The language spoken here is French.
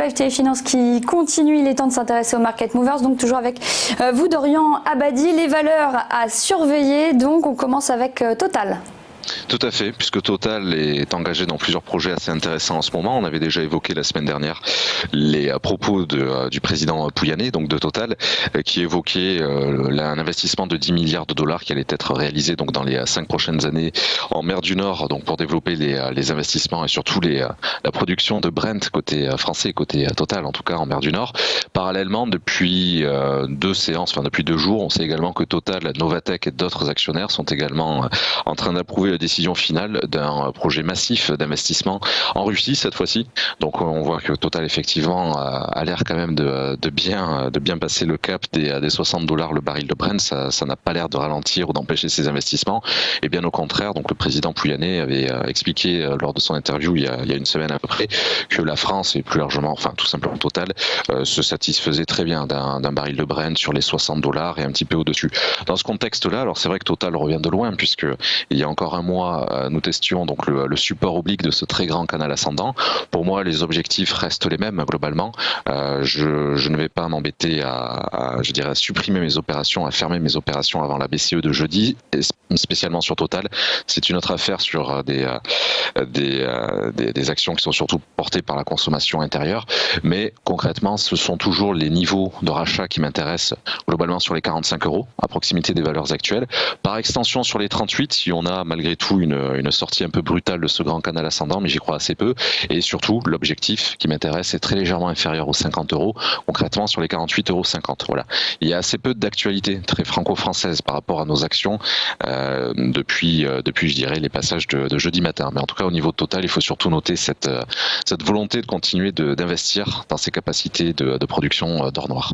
Live TV Finance qui continue. Il est temps de s'intéresser aux market movers. Donc toujours avec vous, Dorian Abadi. Les valeurs à surveiller. Donc on commence avec Total. Tout à fait, puisque Total est engagé dans plusieurs projets assez intéressants en ce moment. On avait déjà évoqué la semaine dernière les propos du président Pouyanné, donc de Total, qui évoquait un investissement de 10 milliards de dollars qui allait être réalisé donc dans les 5 prochaines années en mer du Nord, donc pour développer les investissements et surtout la production de Brent côté français, côté Total en tout cas en mer du Nord. Parallèlement, depuis depuis 2 jours, on sait également que Total, Novatek et d'autres actionnaires sont également en train d'approuver la décision finale d'un projet massif d'investissement en Russie cette fois-ci. Donc on voit que Total effectivement a l'air quand même de bien passer le cap des $60 le baril de Brent. Ça n'a pas l'air de ralentir ou d'empêcher ces investissements. Et bien au contraire, donc le président Pouyanné avait expliqué lors de son interview il y a une semaine à peu près que la France et plus largement, enfin tout simplement Total, se satisfaisait très bien d'un baril de Brent sur les $60 et un petit peu au-dessus. Dans ce contexte-là, alors c'est vrai que Total revient de loin puisque il y a encore un mois, nous testions donc le support oblique de ce très grand canal ascendant. Pour moi, les objectifs restent les mêmes globalement. Je ne vais pas m'embêter à supprimer mes opérations, à fermer mes opérations avant la BCE de jeudi, et spécialement sur Total. C'est une autre affaire sur des actions qui sont surtout portées par la consommation intérieure. Mais concrètement, ce sont toujours les niveaux de rachat qui m'intéressent globalement sur les 45 €, à proximité des valeurs actuelles. Par extension sur les 38, si on a malgré tout une sortie un peu brutale de ce grand canal ascendant, mais j'y crois assez peu. Et surtout, l'objectif qui m'intéresse est très légèrement inférieur aux 50 €, concrètement sur les 48,50 €. Voilà. Il y a assez peu d'actualité très franco-française par rapport à nos actions depuis je dirais, les passages de jeudi matin. Mais en tout cas, au niveau de Total, il faut surtout noter cette volonté de continuer d'investir dans ses capacités de production d'or noir.